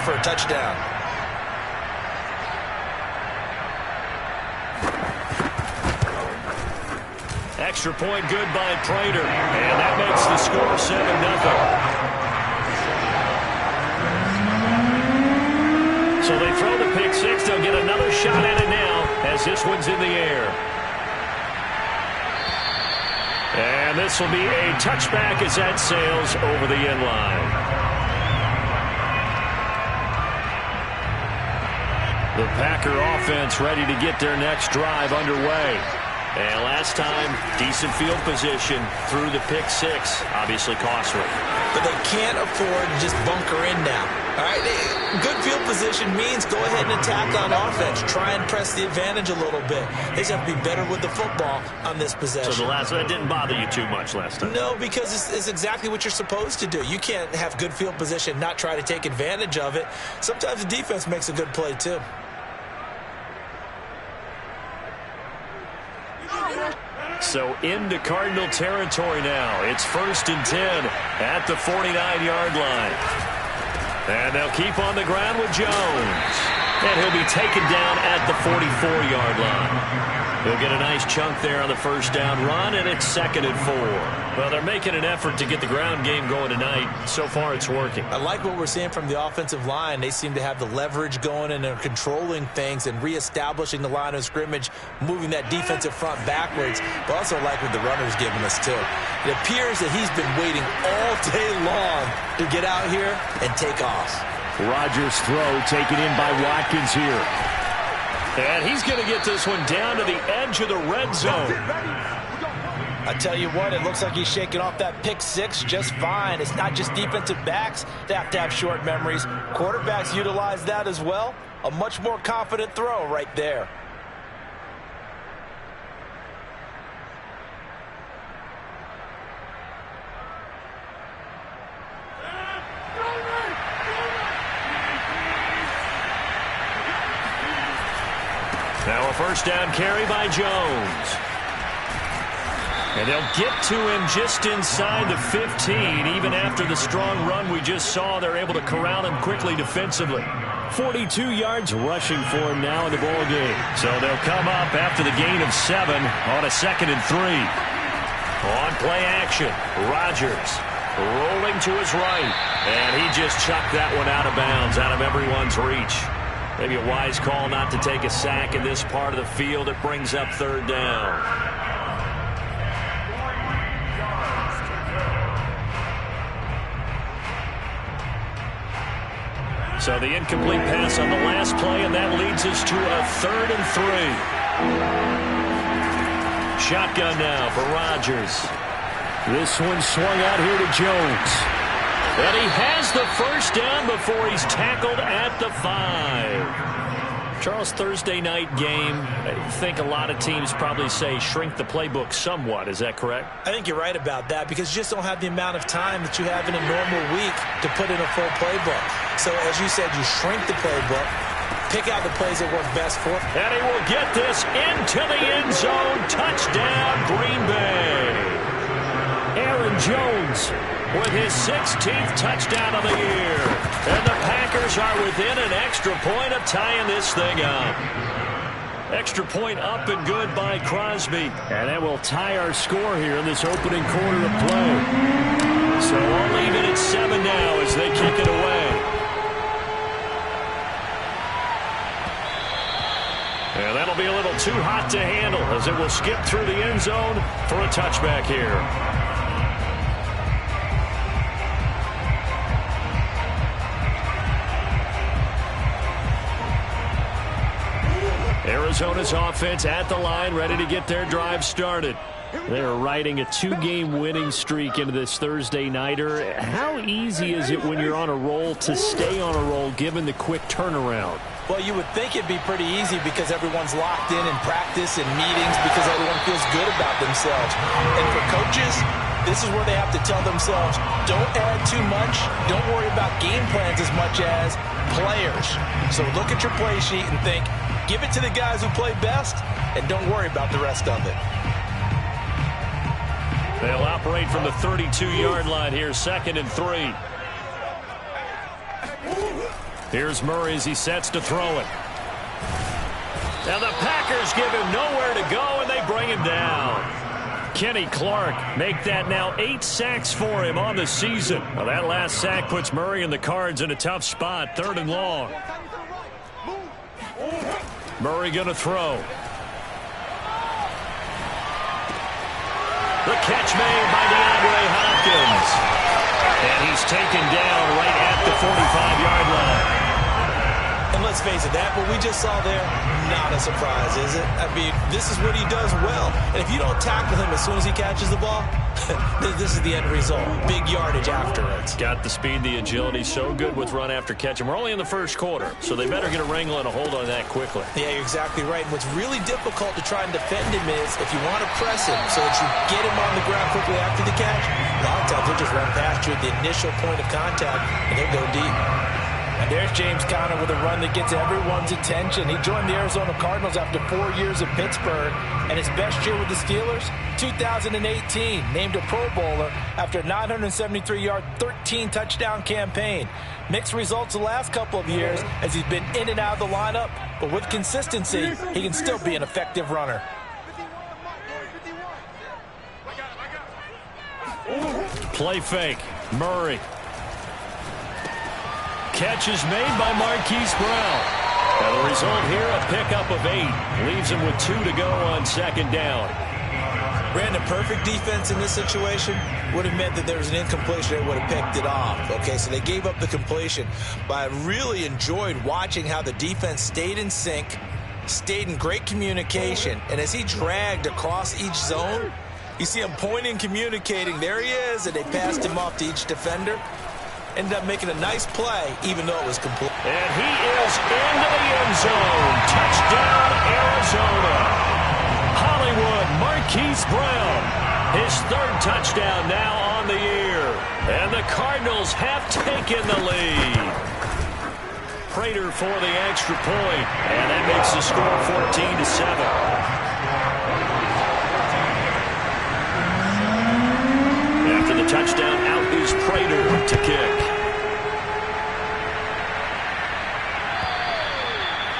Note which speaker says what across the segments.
Speaker 1: for a touchdown.
Speaker 2: Extra point good by Prater. And that makes the score 7-0. So they throw the pick six. They'll get another shot at it now as this one's in the air. And this will be a touchback as that sails over the end line. The Packer offense ready to get their next drive underway. And last time, decent field position through the pick six. Obviously costly.
Speaker 1: But they can't afford to just bunker in now. All right, good field position means go ahead and attack on offense. Try and press the advantage a little bit. They just have to be better with the football on this possession.
Speaker 2: So the last one didn't bother you too much last time?
Speaker 1: No, because it's exactly what you're supposed to do. You can't have good field position, not try to take advantage of it. Sometimes the defense makes a good play too.
Speaker 2: So into Cardinal territory now. It's 1st and 10 at the 49-yard line. And they'll keep on the ground with Jones. And he'll be taken down at the 44-yard line. He'll get a nice chunk there on the first down run, and it's 2nd and 4. Well, they're making an effort to get the ground game going tonight. So far, it's working.
Speaker 1: I like what we're seeing from the offensive line. They seem to have the leverage going, and they're controlling things and reestablishing the line of scrimmage, moving that defensive front backwards. But also like what the runner's giving us, too. It appears that he's been waiting all day long to get out here and take off.
Speaker 2: Rodgers' throw taken in by Watkins here. And he's going to get this one down to the edge of the red zone.
Speaker 1: I tell you what, it looks like he's shaking off that pick six just fine. It's not just defensive backs that have to have short memories. Quarterbacks utilize that as well. A much more confident throw right there.
Speaker 2: Now a first down carry by Jones. And they'll get to him just inside the 15. Even after the strong run we just saw, they're able to corral him quickly defensively. 42 yards rushing for him now in the ball game. So they'll come up after the gain of 7 on a 2nd and 3. On play action, Rodgers rolling to his right. And he just chucked that one out of bounds, out of everyone's reach. Maybe a wise call not to take a sack in this part of the field. It brings up 3rd down. So the incomplete pass on the last play, and that leads us to a 3rd and 3. Shotgun now for Rodgers. This one swung out here to Jones. And he has the first down before he's tackled at the 5. Charles, Thursday night game, I think a lot of teams probably say shrink the playbook somewhat. Is that correct?
Speaker 1: I think you're right about that because you just don't have the amount of time that you have in a normal week to put in a full playbook. So, as you said, you shrink the playbook, pick out the plays that work best for him.
Speaker 2: And he will get this into the end zone. Touchdown, Green Bay. Aaron Jones with his 16th touchdown of the year. And the Packers are within an extra point of tying this thing up. Extra point up and good by Crosby. And that will tie our score here in this opening quarter of play. So we'll leave it at 7 now as they kick it away. And that'll be a little too hot to handle as it will skip through the end zone for a touchback here. Arizona's offense at the line, ready to get their drive started. They're riding a 2-game winning streak into this Thursday nighter. How easy is it when you're on a roll to stay on a roll given the quick turnaround?
Speaker 1: Well, you would think it'd be pretty easy because everyone's locked in practice and meetings because everyone feels good about themselves. And for coaches, this is where they have to tell themselves, don't add too much. Don't worry about game plans as much as players. So look at your play sheet and think, give it to the guys who play best, and don't worry about the rest of it.
Speaker 2: They'll operate from the 32-yard line here, 2nd and 3. Here's Murray as he sets to throw it. Now the Packers give him nowhere to go, and they bring him down. Kenny Clark make that now 8 sacks for him on the season. Well, that last sack puts Murray and the Cards in a tough spot, 3rd and long. Murray going to throw. The catch made by DeAndre Hopkins. And he's taken down right at the 45-yard line.
Speaker 1: And let's face it, that what we just saw there, not a surprise, is it? I mean, this is what he does well. And if you don't tackle him as soon as he catches the ball, this is the end result. Big yardage afterwards.
Speaker 2: Got the speed, the agility, so good with run after catch. And we're only in the first quarter, so they better get a wrangle and a hold on that quickly.
Speaker 1: Yeah, you're exactly right. What's really difficult to try and defend him is if you want to press him so that you get him on the ground quickly after the catch, a lot of times he'll just run past you at the initial point of contact, and he'll go deep.
Speaker 3: And there's James Conner with a run that gets everyone's attention. He joined the Arizona Cardinals after 4 years at Pittsburgh. And his best year with the Steelers, 2018, named a Pro Bowler after a 973-yard, 13-touchdown campaign. Mixed results the last couple of years as he's been in and out of the lineup. But with consistency, he can still be an effective runner.
Speaker 2: Play fake. Murray. Catch is made by Marquise Brown. And the result here, a pickup of 8. Leaves him with 2 to go on 2nd down.
Speaker 1: Brandon, perfect defense in this situation would have meant that there was an incompletion that would have picked it off. Okay, so they gave up the completion. But I really enjoyed watching how the defense stayed in sync, stayed in great communication. And as he dragged across each zone, you see him pointing, communicating. There he is, and they passed him off to each defender. Ended up making a nice play, even though it was complete.
Speaker 2: And he is into the end zone. Touchdown, Arizona. Hollywood Marquise Brown. His 3rd touchdown now on the year. And the Cardinals have taken the lead. Prater for the extra point. And that makes the score 14-7. After the touchdown, out is Prater to kick.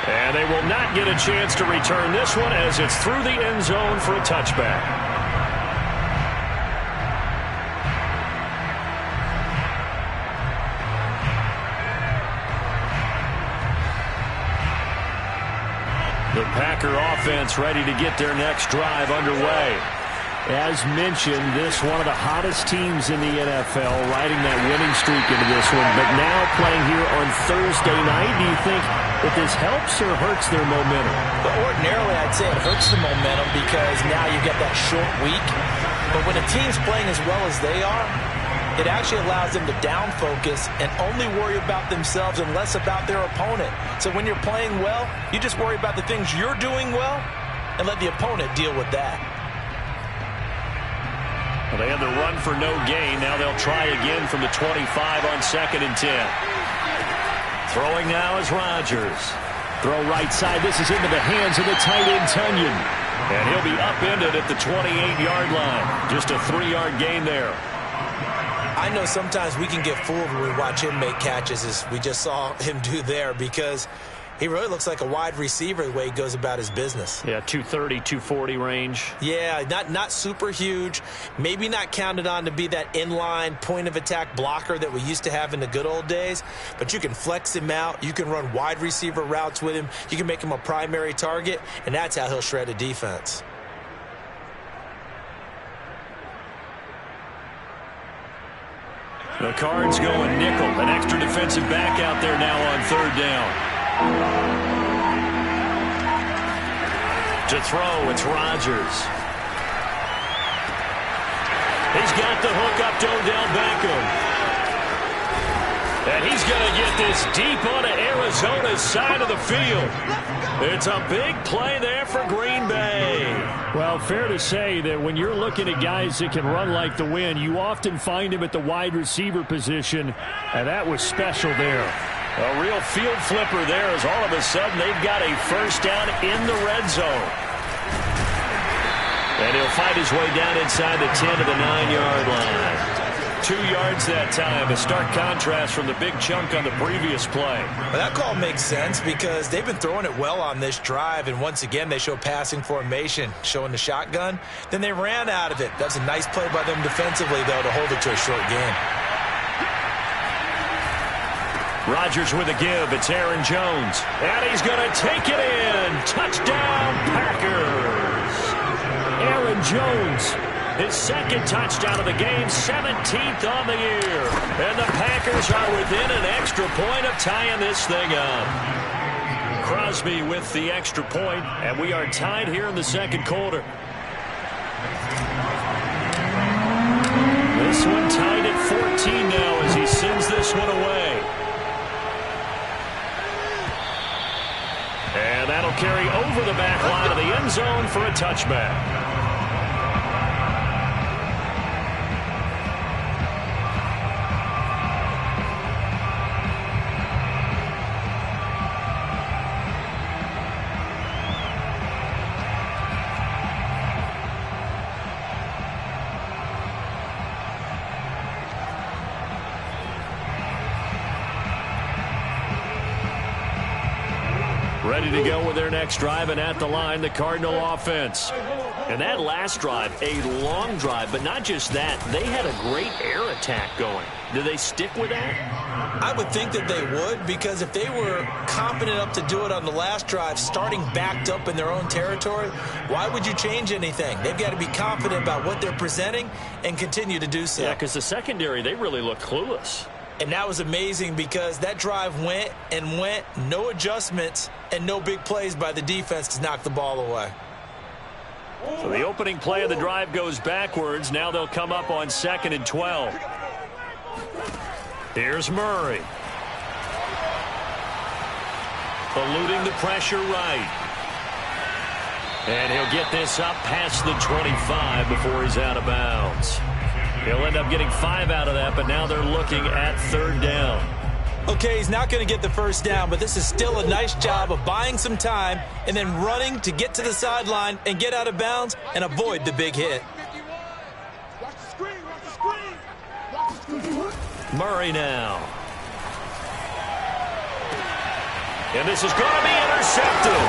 Speaker 2: And they will not get a chance to return this one as it's through the end zone for a touchback. The Packer offense ready to get their next drive underway. As mentioned, this one of the hottest teams in the NFL, riding that winning streak into this one, but now playing here on Thursday night. Do you think that this helps or hurts their momentum?
Speaker 3: But ordinarily, I'd say it hurts the momentum because now you get that short week. But when a team's playing as well as they are, it actually allows them to down focus and only worry about themselves and less about their opponent. So when you're playing well, you just worry about the things you're doing well and let the opponent deal with that.
Speaker 2: Well, they had the run for no gain. Now they'll try again from the 25 on 2nd and 10. Throwing now is Rodgers. Throw right side. This is into the hands of the tight end, Tunyon. And he'll be upended at the 28-yard line. Just a 3-yard gain there.
Speaker 1: I know sometimes we can get fooled when we watch him make catches, as we just saw him do there, because he really looks like a wide receiver the way he goes about his business.
Speaker 2: Yeah, 230, 240 range.
Speaker 1: Yeah, not super huge. Maybe not counted on to be that inline point-of-attack blocker that we used to have in the good old days. But you can flex him out. You can run wide receiver routes with him. You can make him a primary target, and that's how he'll shred a defense.
Speaker 2: The Cards going nickel. An extra defensive back out there now on 3rd down. To throw, it's Rodgers. He's got the hook up to Odell Beckham. And he's going to get this deep onto Arizona's side of the field. It's a big play there for Green Bay.
Speaker 4: Well, fair to say that when you're looking at guys that can run like the wind, you often find him at the wide receiver position, and that was special there.
Speaker 2: A real field flipper there as all of a sudden they've got a first down in the red zone. And he'll fight his way down inside the 10 to the 9-yard line. 2 yards that time. A stark contrast from the big chunk on the previous play.
Speaker 3: Well, that call makes sense because they've been throwing it well on this drive, and once again they show passing formation, showing the shotgun. Then they ran out of it. That's a nice play by them defensively, though, to hold it to a short gain.
Speaker 2: Rodgers with a give. It's Aaron Jones. And he's going to take it in. Touchdown, Packers. Aaron Jones, his second touchdown of the game, 17th on the year. And the Packers are within an extra point of tying this thing up. Crosby with the extra point, and we are tied here in the second quarter. This one tied at 14 now as he sends this one away. And that'll carry over the back line of the end zone for a touchback. Ready to go with their next drive, and at the line, the Cardinal offense. And that last drive, a long drive, but not just that. They had a great air attack going. Do they stick with that?
Speaker 3: I would think that they would, because if they were confident enough to do it on the last drive, starting backed up in their own territory, why would you change anything? They've got to be confident about what they're presenting and continue to do so.
Speaker 2: Yeah, because the secondary, they really look clueless.
Speaker 3: And that was amazing because that drive went and went, no adjustments, and no big plays by the defense to knock the ball away.
Speaker 2: So the opening play of the drive goes backwards. Now they'll come up on 2nd and 12. Here's Murray. Eluding the pressure right. And he'll get this up past the 25 before he's out of bounds. He'll end up getting 5 out of that, but now they're looking at 3rd down.
Speaker 3: Okay, he's not going to get the first down, but this is still a nice job of buying some time and then running to get to the sideline and get out of bounds and avoid the big hit.
Speaker 2: Murray now. And this is going to be intercepted.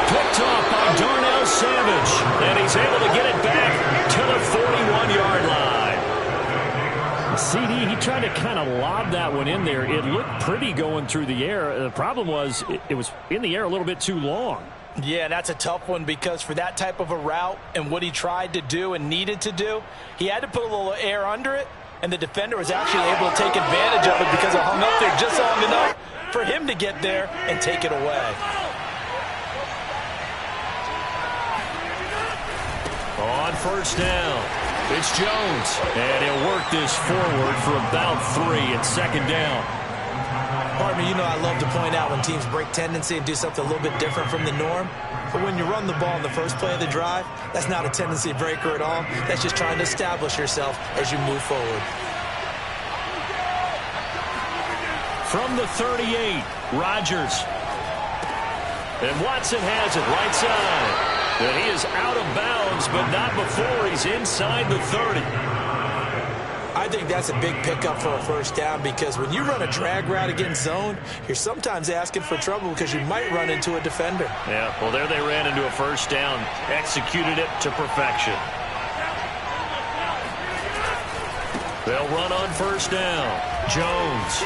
Speaker 2: Picked off by Darnell Savage. And he's able to get it back to the 41-yard line.
Speaker 4: CD, he tried to kind of lob that one in there. It looked pretty going through the air. The problem was it was in the air a little bit too long.
Speaker 3: Yeah, that's a tough one because for that type of a route and what he tried to do and needed to do, he had to put a little air under it, and the defender was actually able to take advantage of it because it hung up there just long enough for him to get there and take it away.
Speaker 2: On 1st down, it's Jones. And he'll work this forward for about 3 and 2nd down.
Speaker 3: Pardon me, you know I love to point out when teams break tendency and do something a little bit different from the norm. But when you run the ball in the first play of the drive, that's not a tendency breaker at all. That's just trying to establish yourself as you move forward.
Speaker 2: From the 38, Rodgers. And Watson has it right side. And he is out of bounds, but not before he's inside the 30.
Speaker 3: I think that's a big pickup for a first down because when you run a drag route against zone, you're sometimes asking for trouble because you might run into a defender.
Speaker 2: Yeah, well, there they ran into a first down, executed it to perfection. They'll run on 1st down. Jones.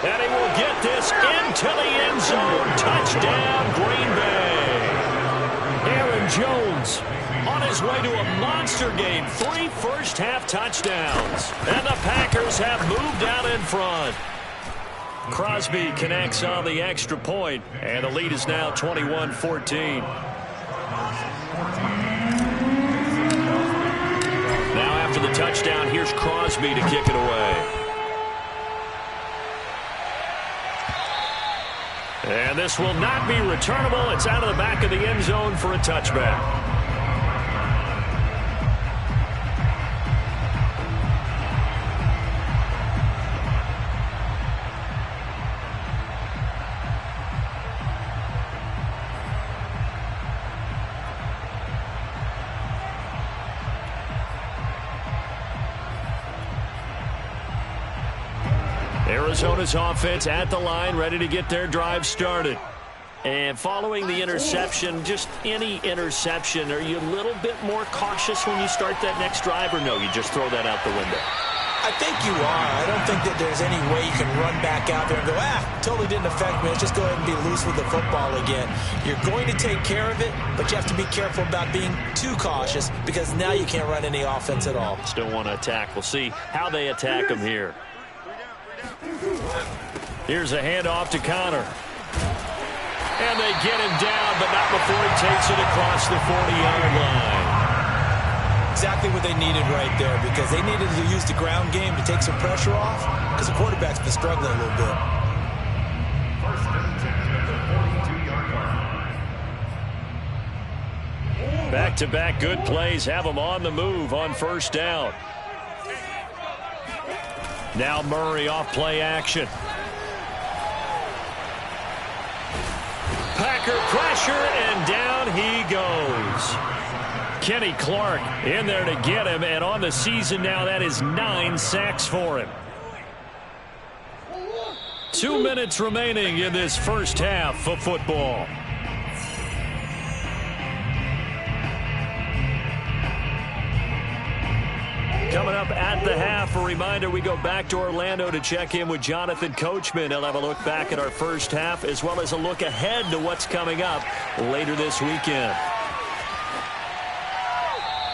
Speaker 2: And he will get this into the end zone. Touchdown, Green Bay. Aaron Jones on his way to a monster game. 3 first-half touchdowns. And the Packers have moved out in front. Crosby connects on the extra point, and the lead is now 21-14. Now after the touchdown, here's Crosby to kick it away. And this will not be returnable. It's out of the back of the end zone for a touchback. Arizona's offense at the line, ready to get their drive started. And following the interception, just any interception, are you a little bit more cautious when you start that next drive, or no, you just throw that out the window?
Speaker 1: I think you are. I don't think that there's any way you can run back out there and go, totally didn't affect me. Let's just go ahead and be loose with the football again. You're going to take care of it, but you have to be careful about being too cautious because now you can't run any offense at all.
Speaker 2: Still want to attack. We'll see how they attack them here. Here's a handoff to Connor. And they get him down, but not before he takes it across the 40-yard line.
Speaker 1: Exactly what they needed right there, because they needed to use the ground game to take some pressure off, because the quarterback's been struggling a little bit.
Speaker 2: Back-to-back good plays have them on the move on first down. Now Murray off play action. Packer pressure, and down he goes. Kenny Clark in there to get him, and on the season now, that is 9 sacks for him. 2 minutes remaining in this first half of football. Coming up at the half, a reminder, we go back to Orlando to check in with Jonathan Coachman. He'll have a look back at our first half as well as a look ahead to what's coming up later this weekend.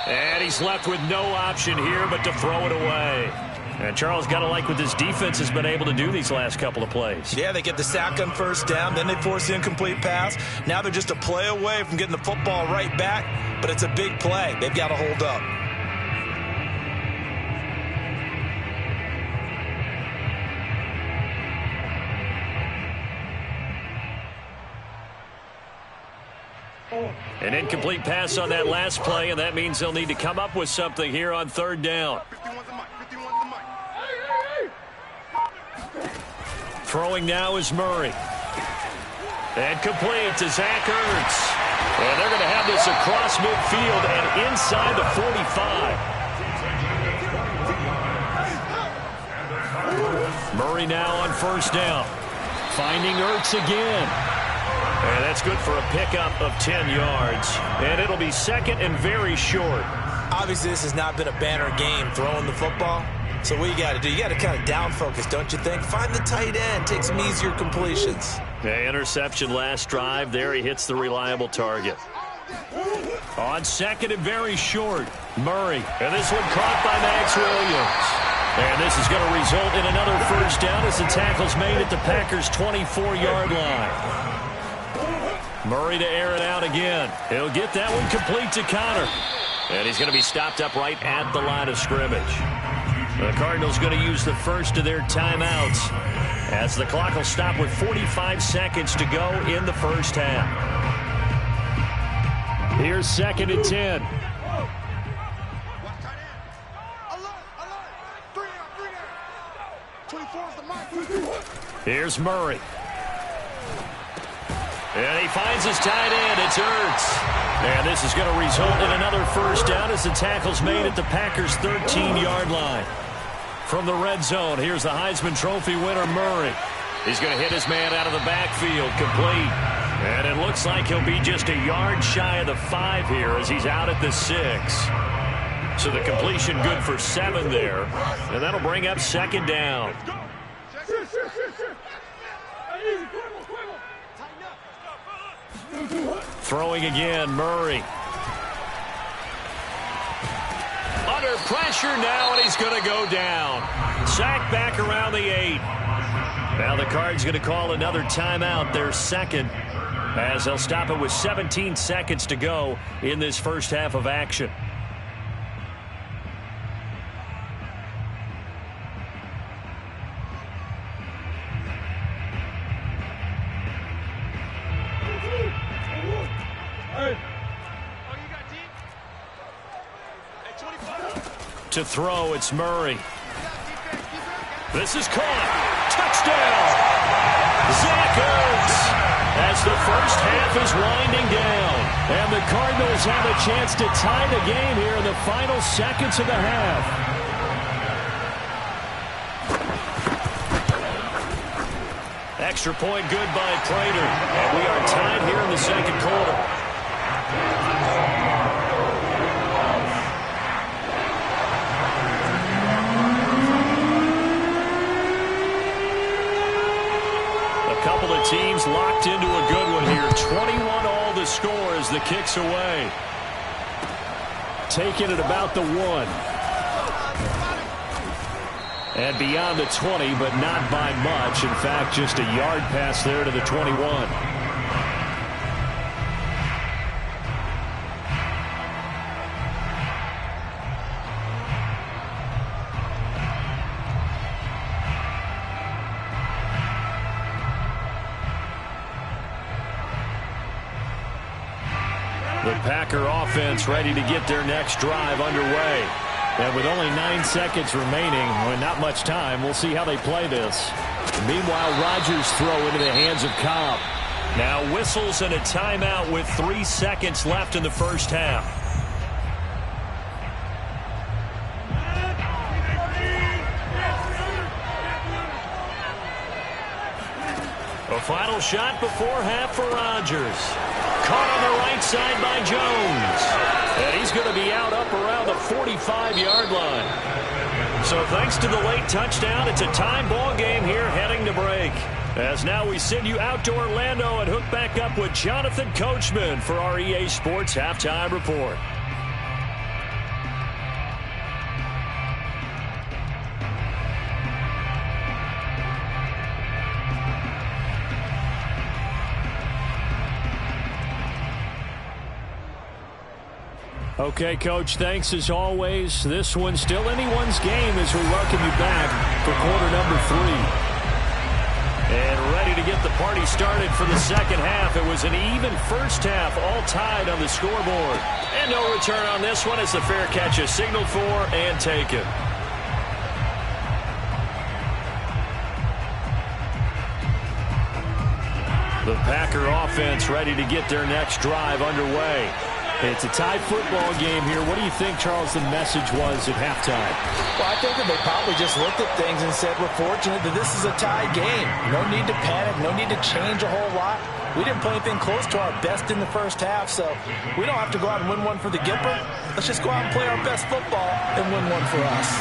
Speaker 2: And he's left with no option here but to throw it away. And Charles, got to like what this defense has been able to do these last couple of plays.
Speaker 1: Yeah, they get the sack on first down, then they force the incomplete pass. Now they're just a play away from getting the football right back, but it's a big play. They've got to hold up.
Speaker 2: An incomplete pass on that last play, and that means they'll need to come up with something here on third down. Throwing now is Murray. And complete to Zach Ertz. And they're going to have this across midfield and inside the 45. Murray now on first down. Finding Ertz again. And that's good for a pickup of 10 yards. And it'll be second and very short.
Speaker 1: Obviously, this has not been a banner game throwing the football. So what you got to do, you got to kind of down focus, don't you think? Find the tight end, take some easier completions.
Speaker 2: The interception last drive. There he hits the reliable target. On second and very short, Murray. And this one caught by Max Williams. And this is going to result in another first down as the tackle's made at the Packers' 24-yard line. Murray to air it out again. He'll get that one complete to Connor. And he's going to be stopped up right at the line of scrimmage. The Cardinals going to use the first of their timeouts as the clock will stop with 45 seconds to go in the first half. Here's second and 10. Here's Murray. And he finds his tight end. It's Ertz. And this is going to result in another first down as the tackle's made at the Packers' 13-yard line. From the red zone, here's the Heisman Trophy winner, Murray. He's going to hit his man out of the backfield, complete. And it looks like he'll be just a yard shy of the 5 here as he's out at the 6. So the completion good for 7 there. And that'll bring up second down. Throwing again, Murray. Under pressure now, and he's going to go down. Sacked back around the 8. Now the Cards going to call another timeout, their second, as they'll stop it with 17 seconds to go in this first half of action. To throw, it's Murray. This is caught. Touchdown! Zach Ertz! As the first half is winding down. And the Cardinals have a chance to tie the game here in the final seconds of the half. Extra point good by Prater. And we are tied here in the second quarter. A couple of teams locked into a good one here. 21 all the score as the kick's away.
Speaker 4: Taking it about the 1. And beyond the 20, but not by much. In fact, just a yard pass there to the 21. The Packer offense ready to get their next drive underway. And with only 9 seconds remaining, well, not much time, we'll see how they play this. Meanwhile, Rodgers throw into the hands of Cobb.
Speaker 2: Now whistles and a timeout with 3 seconds left in the first half. A final shot before half for Rodgers. Caught on the right side by Jones. And he's going to be out up around the 45-yard line. So thanks to the late touchdown, it's a tie ball game here heading to break. As now we send you out to Orlando and hook back up with Jonathan Coachman for our EA Sports Halftime Report.
Speaker 4: Okay, Coach, thanks as always. This one's still anyone's game as we welcome you back for quarter number 3.
Speaker 2: And ready to get the party started for the second half. It was an even first half, all tied on the scoreboard. And no return on this one as the fair catch is signaled for and taken.
Speaker 4: The Packer offense ready to get their next drive underway. It's a tie football game here. What do you think, Charles, the message was at halftime?
Speaker 3: Well, I think that they probably just looked at things and said, we're fortunate that this is a tie game. No need to panic. No need to change a whole lot. We didn't play anything close to our best in the first half, so we don't have to go out and win one for the Gipper. Let's just go out and play our best football and win one for us.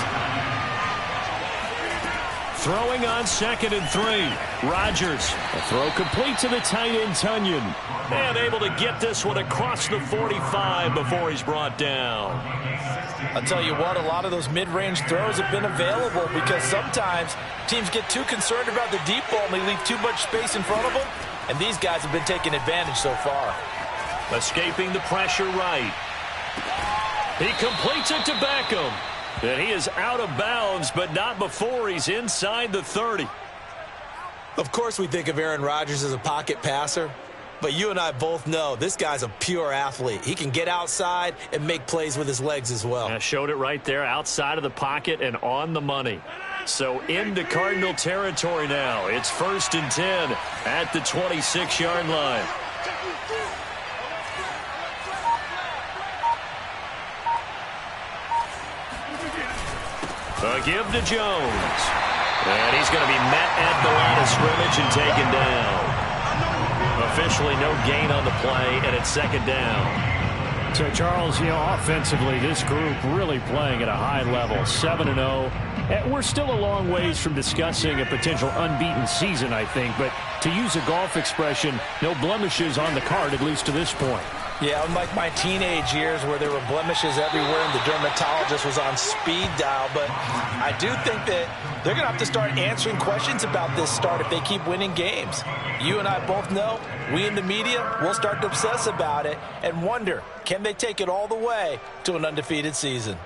Speaker 2: Throwing on 2nd and 3. Rodgers.
Speaker 4: A throw complete to the tight end, Tunyon.
Speaker 2: And able to get this one across the 45 before he's brought down.
Speaker 3: I'll tell you what, a lot of those mid-range throws have been available because sometimes teams get too concerned about the deep ball and they leave too much space in front of them. And these guys have been taking advantage so far.
Speaker 2: Escaping the pressure right. He completes it to Beckham. And he is out of bounds, but not before he's inside the 30.
Speaker 1: Of course we think of Aaron Rodgers as a pocket passer, but you and I both know this guy's a pure athlete. He can get outside and make plays with his legs as well.
Speaker 2: I showed it right there outside of the pocket and on the money. So into Cardinal territory now. It's 1st and 10 at the 26-yard line. A give to Jones. And he's going to be met at the line of scrimmage and taken down. Officially no gain on the play, and it's 2nd down.
Speaker 4: So, Charles, you know, offensively, this group really playing at a high level, 7-0. We're still a long ways from discussing a potential unbeaten season, I think. But to use a golf expression, no blemishes on the card, at least to this point.
Speaker 3: Yeah, unlike my teenage years where there were blemishes everywhere and the dermatologist was on speed dial. But I do think that they're going to have to start answering questions about this start if they keep winning games. You and I both know, we in the media, will start to obsess about it and wonder, can they take it all the way to an undefeated season?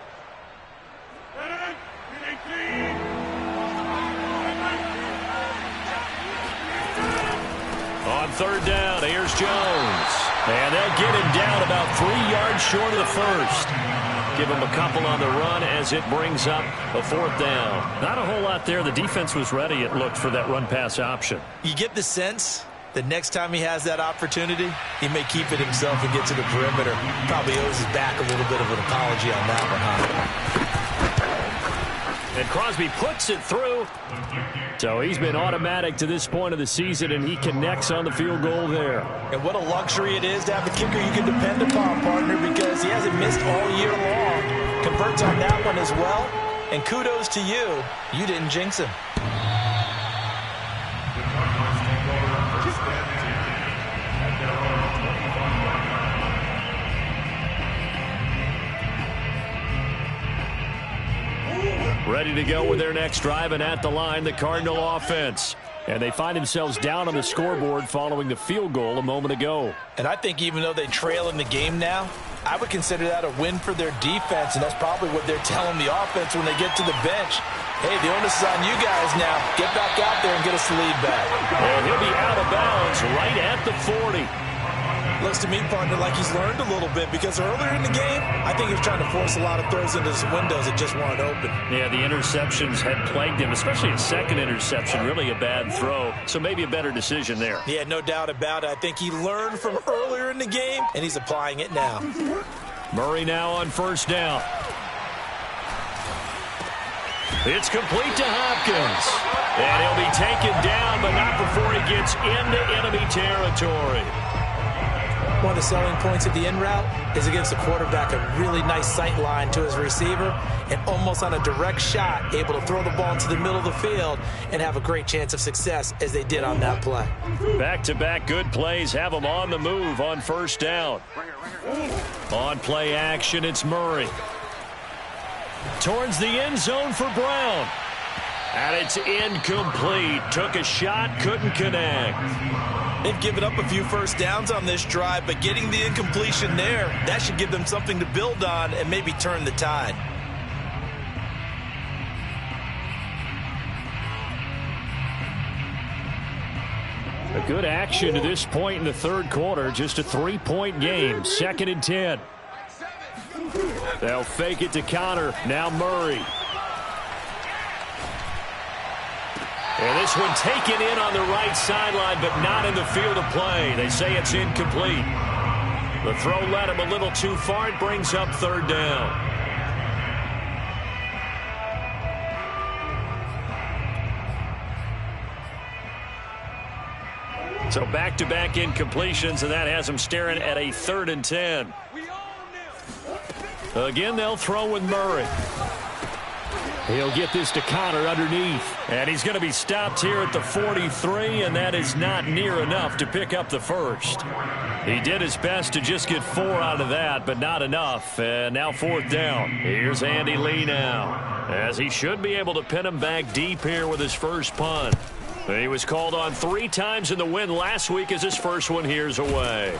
Speaker 2: On 3rd down, here's Jones. And they'll get him down about 3 yards short of the first. Give him a couple on the run as it brings up a 4th down.
Speaker 4: Not a whole lot there. The defense was ready, it looked, for that run-pass option.
Speaker 1: You get the sense that next time he has that opportunity, he may keep it himself and get to the perimeter. Probably owes his back a little bit of an apology on that one, huh?
Speaker 2: And Crosby puts it through.
Speaker 4: So he's been automatic to this point of the season, and he connects on the field goal there.
Speaker 3: And what a luxury it is to have a kicker you can depend upon, partner, because he hasn't missed all year long. Converts on that one as well. And kudos to you. You didn't jinx him.
Speaker 4: Ready to go with their next drive, and at the line, the Cardinal offense. And they find themselves down on the scoreboard following the field goal a moment ago.
Speaker 3: And I think even though they trail in the game now, I would consider that a win for their defense, and that's probably what they're telling the offense when they get to the bench. Hey, the onus is on you guys now. Get back out there and get us the lead back.
Speaker 4: And he'll be out of bounds right at the 40.
Speaker 3: Looks to me, partner, like he's learned a little bit, because earlier in the game, I think he was trying to force a lot of throws into his windows that just weren't open.
Speaker 4: Yeah, the interceptions had plagued him, especially his second interception, really a bad throw. So maybe a better decision there.
Speaker 3: Yeah, no doubt about it. I think he learned from earlier in the game, and he's applying it now.
Speaker 4: Murray now on first down. It's complete to Hopkins. And he'll be taken down, but not before he gets into enemy territory.
Speaker 3: One of the selling points of the in route is it gives the quarterback a really nice sight line to his receiver, and almost on a direct shot, able to throw the ball into the middle of the field and have a great chance of success as they did on that play.
Speaker 4: Back-to-back good plays have them on the move on first down. On play action, it's Murray. Towards the end zone for Brown. And it's incomplete. Took a shot, couldn't connect.
Speaker 3: They've given up a few first downs on this drive, but getting the incompletion there, that should give them something to build on and maybe turn the tide.
Speaker 4: A good action to this point in the third quarter. Just a 3-point game. 2nd and 10. They'll fake it to Connor. Now Murray. And this one taken in on the right sideline, but not in the field of play. They say it's incomplete. The throw led him a little too far. It brings up third down. So back-to-back incompletions, and that has him staring at a 3rd and 10. Again, they'll throw with Murray. He'll get this to Connor underneath. And he's going to be stopped here at the 43, and that is not near enough to pick up the first. He did his best to just get 4 out of that, but not enough. And now 4th down. Here's Andy Lee now, as he should be able to pin him back deep here with his first punt. He was called on 3 times in the win last week as his first one here's away.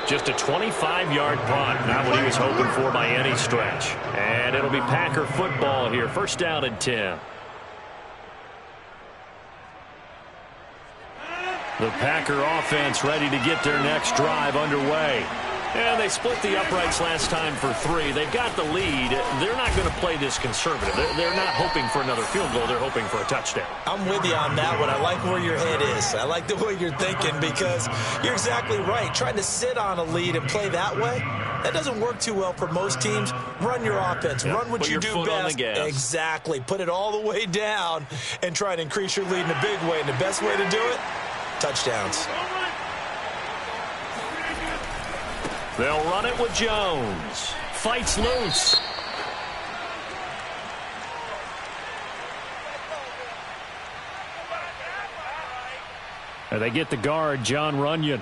Speaker 4: Just a 25-yard punt, not what he was hoping for by any stretch. And it'll be Packer football here, 1st down and 10. The Packer offense ready to get their next drive underway. And they split the uprights last time for 3. They've got the lead. They're not going to play this conservative. They're not hoping for another field goal. They're hoping for a touchdown.
Speaker 3: I'm with you on that one. I like where your head is. I like the way you're thinking, because you're exactly right. Trying to sit on a lead and play that way, that doesn't work too well for most teams. Run your offense. Yep. Run what you do best. Exactly. Put it all the way down and try to increase your lead in a big way. And the best way to do it, touchdowns.
Speaker 2: They'll run it with Jones. Fights loose.
Speaker 4: And they get the guard, John Runyon.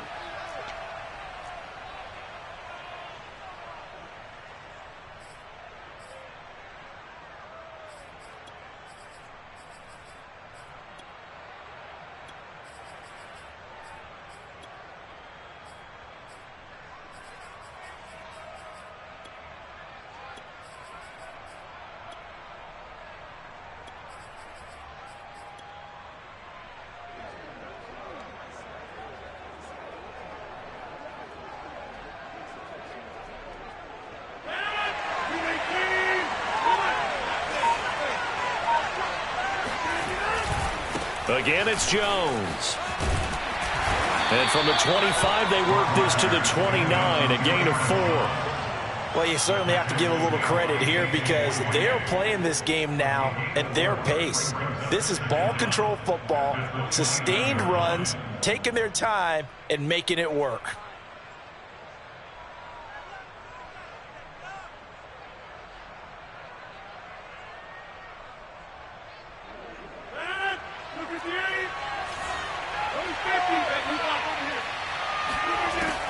Speaker 2: Again, it's Jones. And from the 25, they work this to the 29, a gain of 4.
Speaker 3: Well, you certainly have to give a little credit here because they're playing this game now at their pace. This is ball control football, sustained runs, taking their time, and making it work.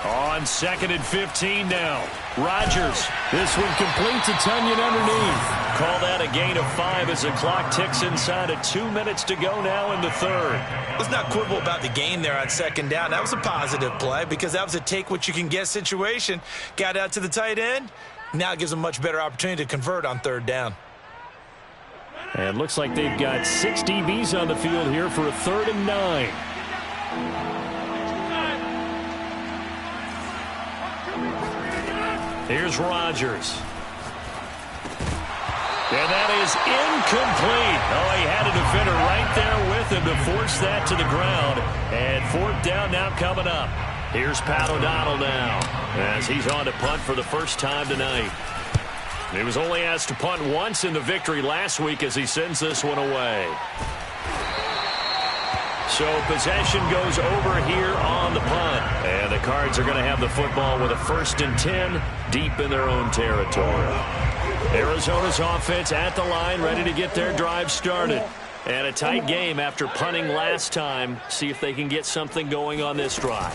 Speaker 2: On 2nd and 15 now. Rodgers. This one complete to Tunyon underneath. Call that a gain of 5 as the clock ticks inside of 2 minutes to go now in the third.
Speaker 3: Let's not quibble about the gain there on 2nd down. That was a positive play because that was a take-what-you-can-get situation. Got out to the tight end. Now it gives them a much better opportunity to convert on 3rd down.
Speaker 4: And looks like they've got 6 DBs on the field here for a 3rd and 9. Here's Rodgers. And that is incomplete. Oh, he had a defender right there with him to force that to the ground. And 4th down now coming up. Here's Pat O'Donnell now as he's on to punt for the first time tonight. He was only asked to punt once in the victory last week as he sends this one away. So possession goes over here on the punt. And the Cards are going to have the football with a 1st and 10 deep in their own territory. Arizona's offense at the line, ready to get their drive started. And a tight game after punting last time. See if they can get something going on this drive.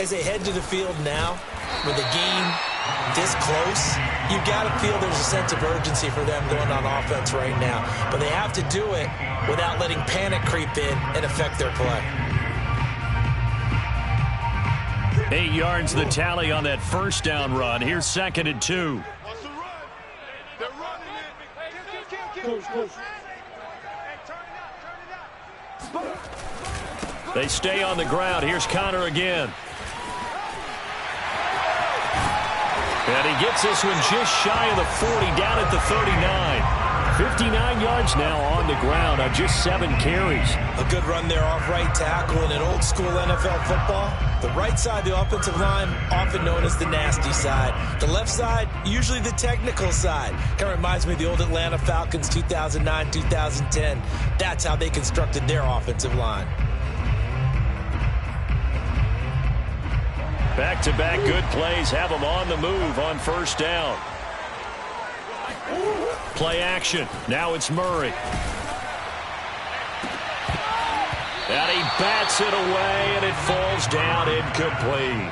Speaker 3: As they head to the field now, with the game this close, you've got to feel there's a sense of urgency for them going on offense right now. But they have to do it without letting panic creep in and affect their play.
Speaker 2: 8 yards the tally on that 1st down run. Here's 2nd and 2. They stay on the ground. Here's Connor again. And he gets this one just shy of the 40, down at the 39. 59 yards now on the ground on just 7 carries.
Speaker 3: A good run there off right tackle in an old school NFL football. The right side, the offensive line, often known as the nasty side. The left side, usually the technical side. Kind of reminds me of the old Atlanta Falcons 2009, 2010. That's how they constructed their offensive line.
Speaker 2: Back-to-back good plays have them on the move on 1st down. Play action. Now it's Murray. And he bats it away, and it falls down incomplete.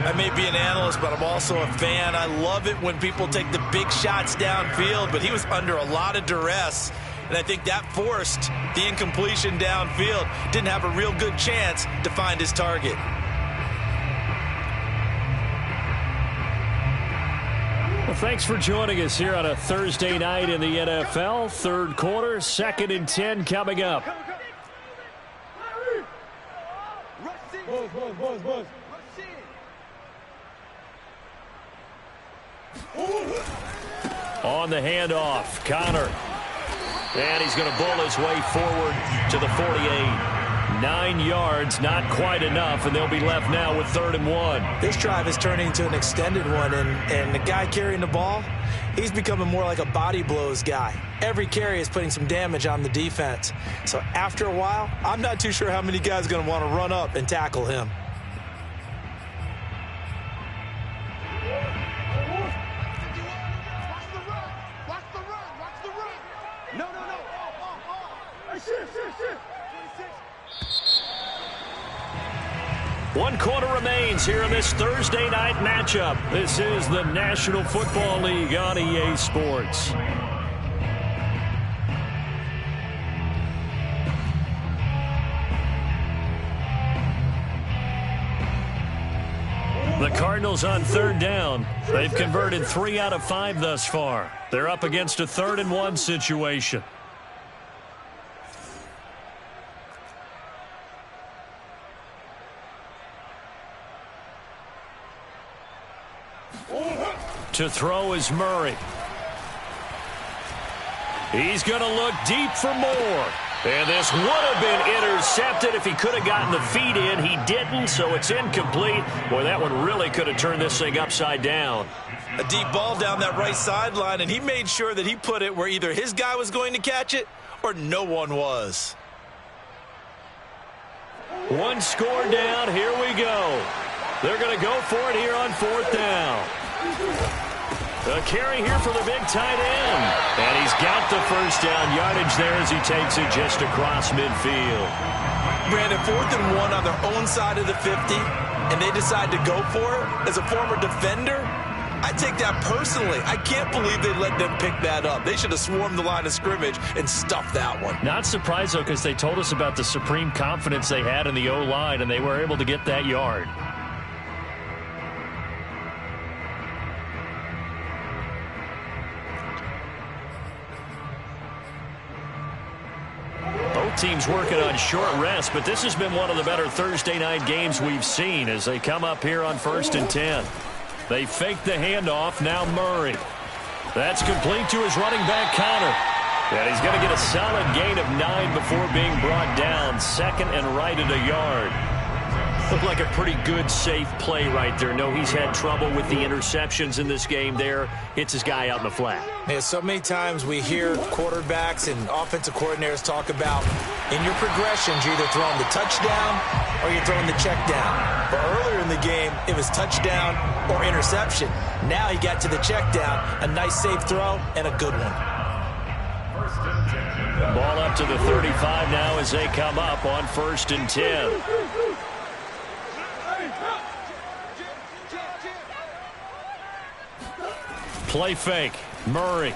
Speaker 3: I may be an analyst, but I'm also a fan. I love it when people take the big shots downfield, but he was under a lot of duress, and I think that forced the incompletion downfield. Didn't have a real good chance to find his target.
Speaker 4: Well, thanks for joining us here on a Thursday night in the NFL. 3rd quarter, 2nd and 10 coming up. On the handoff, Connor. And he's going to bull his way forward to the 48. 9 yards, not quite enough, and they'll be left now with 3rd and 1.
Speaker 3: This drive is turning into an extended one, and the guy carrying the ball, he's becoming more like a body blows guy. Every carry is putting some damage on the defense. So after a while, I'm not too sure how many guys are going to want to run up and tackle him.
Speaker 2: One quarter remains here in this Thursday night matchup. This is the National Football League on EA Sports. The Cardinals on 3rd down. They've converted 3 out of 5 thus far. They're up against a 3rd and 1 situation. To throw is Murray. He's going to look deep for more. And this would have been intercepted if he could have gotten the feet in. He didn't, so it's incomplete. Boy, that one really could have turned this thing upside down.
Speaker 1: A deep ball down that right sideline, and he made sure that he put it where either his guy was going to catch it or no one was.
Speaker 2: One score down. Here we go. They're going to go for it here on 4th down. A carry here for the big tight end. And he's got the first down yardage there as he takes it just across midfield.
Speaker 1: Brandon, 4th and 1 on their own side of the 50, and they decide to go for it. As a former defender, I take that personally. I can't believe they let them pick that up. They should have swarmed the line of scrimmage and stuffed that one.
Speaker 4: Not surprised, though, because they told us about the supreme confidence they had in the O-line, and they were able to get that yard. Both teams working on short rest, but this has been one of the better Thursday night games we've seen as they come up here on 1st and 10. They fake the handoff. Now Murray. That's complete to his running back, Connor. And he's going to get a solid gain of 9 before being brought down. 2nd and right at a yard. Looked like a pretty good, safe play right there. No, he's had trouble with the interceptions in this game there. Hits his guy out in the flat.
Speaker 1: Yeah, so many times we hear quarterbacks and offensive coordinators talk about in your progressions, you're either throwing the touchdown or you're throwing the check down. But earlier in the game, it was touchdown or interception. Now he got to the check down, a nice safe throw, and a good one.
Speaker 2: Ball up to the 35 now as they come up on 1st and 10. Play fake. Murray.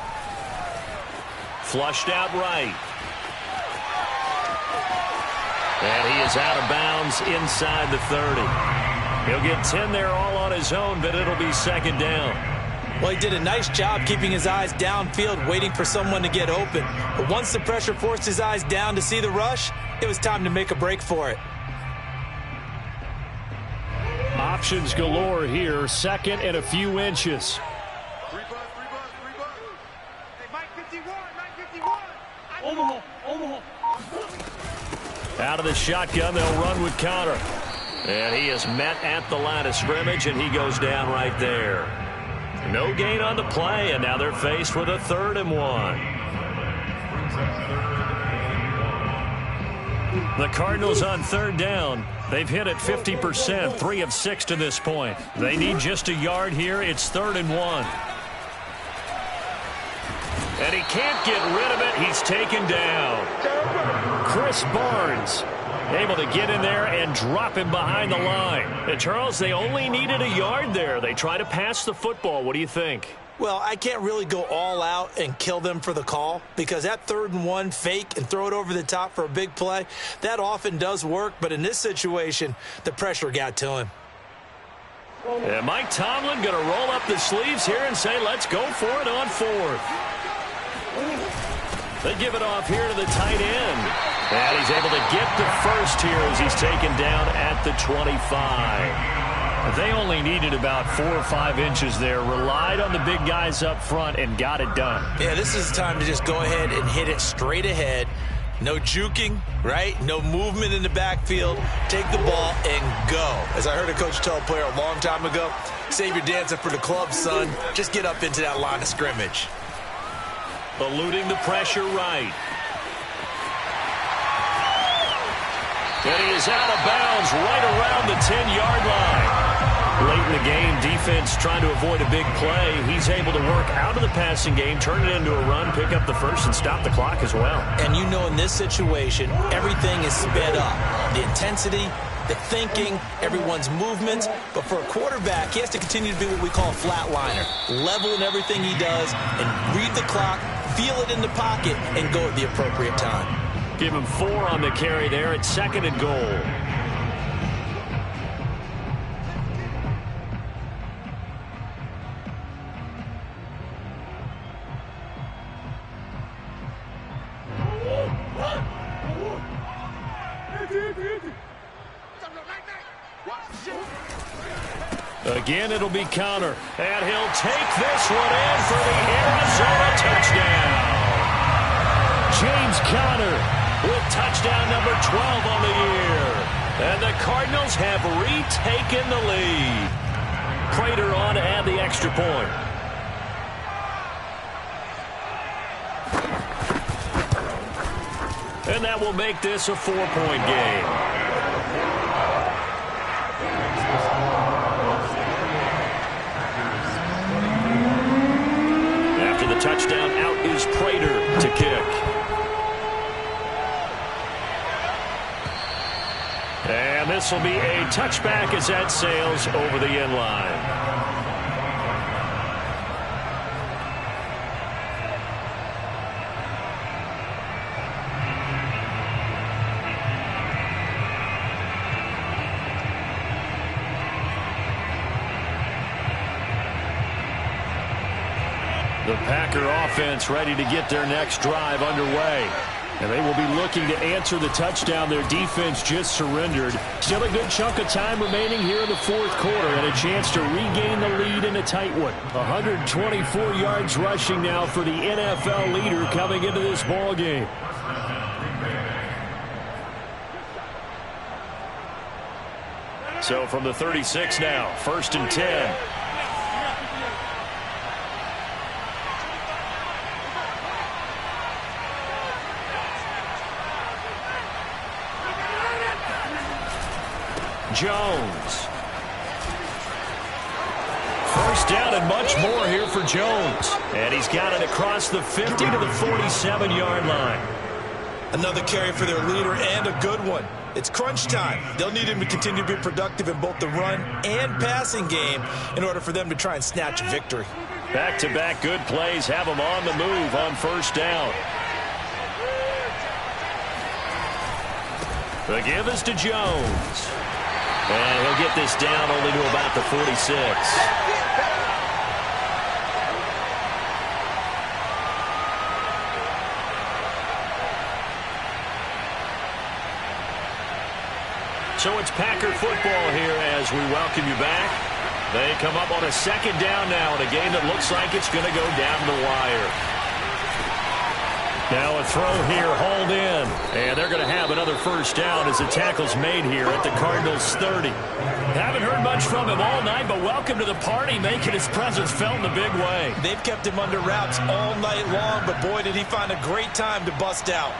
Speaker 2: Flushed out right. And he is out of bounds inside the 30. He'll get 10 there all on his own, but it'll be 2nd down.
Speaker 1: Well, he did a nice job keeping his eyes downfield, waiting for someone to get open. But once the pressure forced his eyes down to see the rush, it was time to make a break for it.
Speaker 4: Options galore here. 2nd and a few inches. Out of the shotgun, they'll run with Connor. And he is met at the line of scrimmage, and he goes down right there. No gain on the play, and now they're faced with a 3rd and 1. The Cardinals on 3rd down. They've hit it 50%, 3 of 6 to this point. They need just a yard here. It's 3rd and 1. And he can't get rid of it. He's taken down. Chris Barnes able to get in there and drop him behind the line. And Charles, they only needed a yard there. They try to pass the football. What do you think?
Speaker 1: Well, I can't really go all out and kill them for the call because that 3rd and 1 fake and throw it over the top for a big play, that often does work. But in this situation, the pressure got to him.
Speaker 2: And Mike Tomlin going to roll up the sleeves here and say, let's go for it on 4th. They give it off here to the tight end. And he's able to get the first here as he's taken down at the 25. They only needed about 4 or 5 inches there. Relied on the big guys up front and got it done.
Speaker 1: Yeah, this is time to just go ahead and hit it straight ahead. No juking, right? No movement in the backfield. Take the ball and go. As I heard a coach tell a player a long time ago, save your dancing for the club, son. Just get up into that line of scrimmage.
Speaker 2: Eluding the pressure right. And he is out of bounds right around the 10-yard line. Late in the game, defense trying to avoid a big play. He's able to work out of the passing game, turn it into a run, pick up the first, and stop the clock as well.
Speaker 1: And you know in this situation, everything is sped up. The intensity, the thinking, everyone's movements. But for a quarterback, he has to continue to be what we call a flatliner. Level in everything he does and read the clock, feel it in the pocket, and go at the appropriate time.
Speaker 2: Give him 4 on the carry there at 2nd and goal. Again, it'll be Connor. And he'll take this one in for the Arizona touchdown. James Conner with touchdown number 12 on the year. And the Cardinals have retaken the lead. Prater on to add the extra point. And that will make this a 4-point game. After the touchdown, out is Prater to kick. And this will be a touchback as that sails over the end line. The Packer offense ready to get their next drive underway. And they will be looking to answer the touchdown their defense just surrendered. Still a good chunk of time remaining here in the fourth quarter and a chance to regain the lead in a tight one. 124 yards rushing now for the NFL leader coming into this ball game. So from the 36 now, 1st and 10. Jones. First down and much more here for Jones. And he's got it across the 50 to the 47-yard line.
Speaker 1: Another carry for their leader and a good one. It's crunch time. They'll need him to continue to be productive in both the run and passing game in order for them to try and snatch a victory.
Speaker 2: Back-to-back good plays have him on the move on first down. The give is to Jones. And he'll get this down only to about the 46. So it's Packer football here as we welcome you back. They come up on a second down now in a game that looks like it's going to go down the wire. Now a throw here, hauled in. And they're going to have another first down as the tackle's made here at the Cardinals' 30. Haven't heard much from him all night, but welcome to the party, making his presence felt in a big way.
Speaker 1: They've kept him under wraps all night long, but boy, did he find a great time to bust out.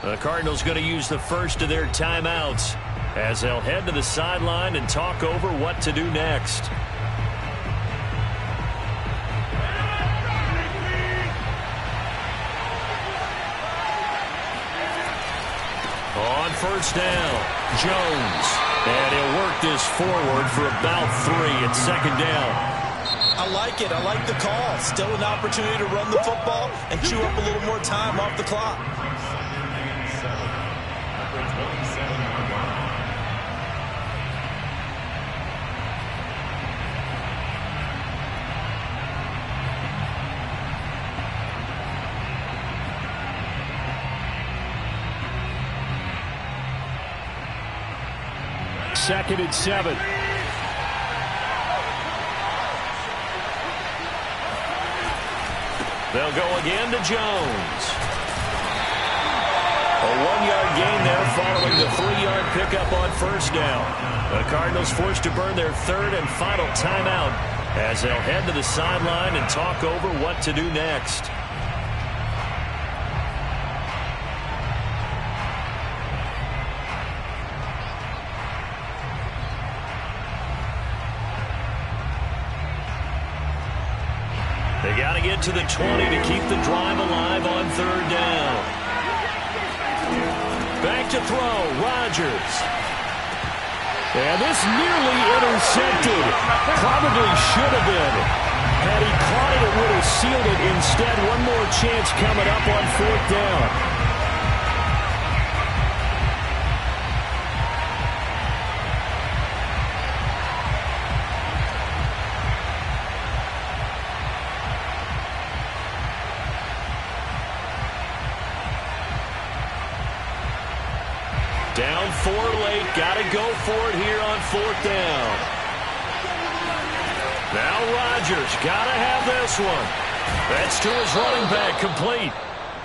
Speaker 2: The Cardinals going to use the first of their timeouts as they'll head to the sideline and talk over what to do next. On first down, Jones. And he'll work this forward for about 3 at second down.
Speaker 1: I like it. I like the call. Still an opportunity to run the football and chew up a little more time off the clock.
Speaker 4: Second and 7.
Speaker 2: They'll go again to Jones. A 1-yard gain there following the 3-yard pickup on first down. The Cardinals forced to burn their third and final timeout as they'll head to the sideline and talk over what to do next. They got to get to the 20 to keep the drive alive on third down. Back to throw, Rodgers.
Speaker 4: And this nearly intercepted. Probably should have been. Had he caught it, it would have sealed it. Instead, one more chance coming up on fourth down.
Speaker 2: Down 4 late, got to go for it here on fourth down. Now Rodgers, got to have this one. That's to his running back, complete.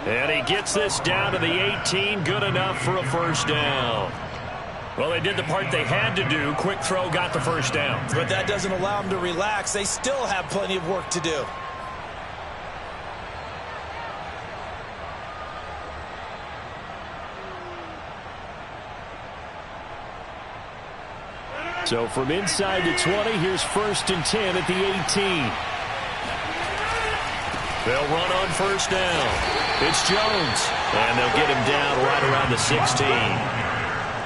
Speaker 2: And he gets this down to the 18, good enough for a first down. Well, they did the part they had to do. Quick throw, got the first down.
Speaker 3: But that doesn't allow them to relax. They still have plenty of work to do.
Speaker 4: So from inside the 20, here's 1st and 10 at the 18.
Speaker 2: They'll run on first down. It's Jones. And they'll get him down right around the 16.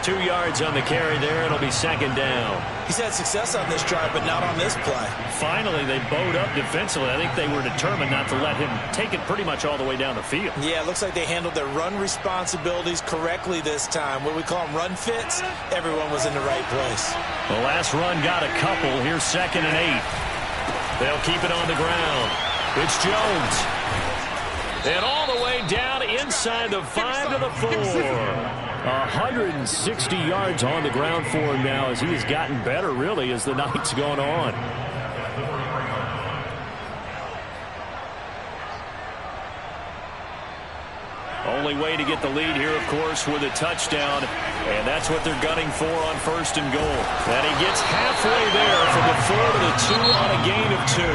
Speaker 2: 2 yards on the carry there. It'll be 2nd down.
Speaker 3: He's had success on this drive, but not on this play.
Speaker 4: Finally, they bowed up defensively. I think they were determined not to let him take it pretty much all the way down the field.
Speaker 3: Yeah, it looks like they handled their run responsibilities correctly this time. What we call them run fits, everyone was in the right place.
Speaker 2: The last run got a couple. Here's 2nd and 8. They'll keep it on the ground. It's Jones. And all the way down inside the 5 to the 4.
Speaker 4: 160 yards on the ground for him now as he has gotten better, really, as the night's gone on.
Speaker 2: Only way to get the lead here, of course, with a touchdown. And that's what they're gunning for on 1st and goal. And he gets halfway there from the 4 to the 2 on a gain of 2.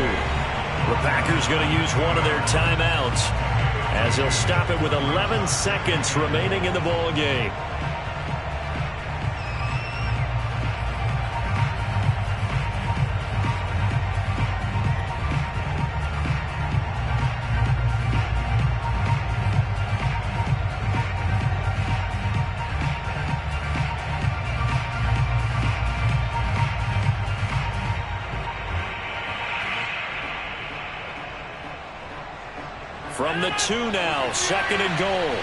Speaker 2: The Packers going to use one of their timeouts as he'll stop it with 11 seconds remaining in the ball game. From the 2 now, 2nd and goal.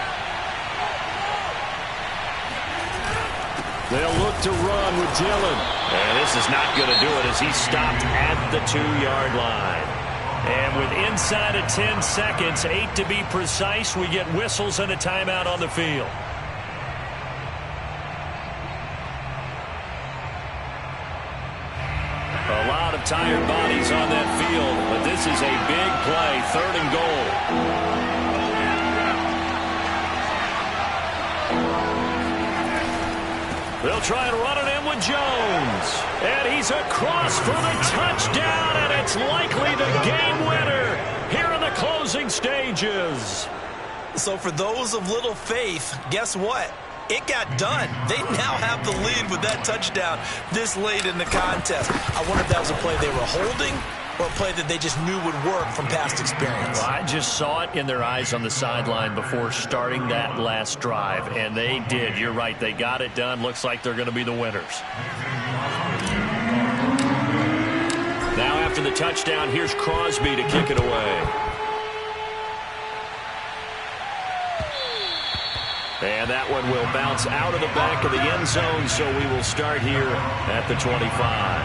Speaker 4: They'll look to run with Dillon.
Speaker 2: And this is not going to do it as he's stopped at the 2-yard line. And with inside of 10 seconds, 8 to be precise, we get whistles and a timeout on the field. A lot of tired bodies on that field, but this is a big play, 3rd and goal. They'll try and run it in with Jones. And he's across for the touchdown, and it's likely the game winner here in the closing stages.
Speaker 3: So for those of little faith, guess what? It got done. They now have the lead with that touchdown this late in the contest. I wonder if that was a play they were holding or a play that they just knew would work from past experience.
Speaker 2: Well, I just saw it in their eyes on the sideline before starting that last drive, and they did. You're right. They got it done. Looks like they're going to be the winners. Now after the touchdown, here's Crosby to kick it away. And that one will bounce out of the back of the end zone, so we will start here at the 25.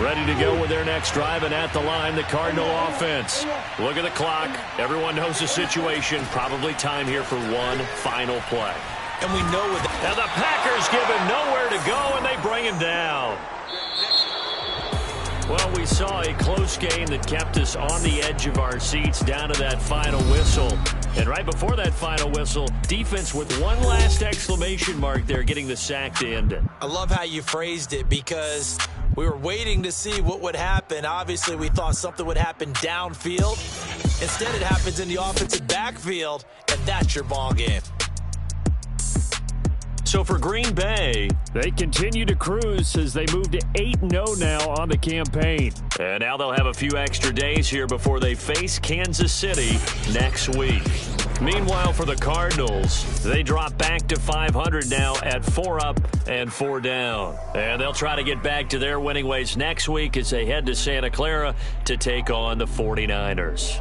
Speaker 2: Ready to go with their next drive, and at the line, the Cardinal offense. Look at the clock. Everyone knows the situation. Probably time here for one final play.
Speaker 3: And we know with
Speaker 2: now the Packers give him nowhere to go, and they bring him down. Well, we saw a close game that kept us on the edge of our seats down to that final whistle. And right before that final whistle, defense with one last exclamation mark there, getting the sack to end it.
Speaker 3: I love how you phrased it, because we were waiting to see what would happen. Obviously, we thought something would happen downfield. Instead, it happens in the offensive backfield, and that's your ball game.
Speaker 2: So for Green Bay,
Speaker 4: they continue to cruise as they move to 8-0 now on the campaign.
Speaker 2: And now they'll have a few extra days here before they face Kansas City next week. Meanwhile, for the Cardinals, they drop back to 500 now at 4 up and 4 down. And they'll try to get back to their winning ways next week as they head to Santa Clara to take on the 49ers.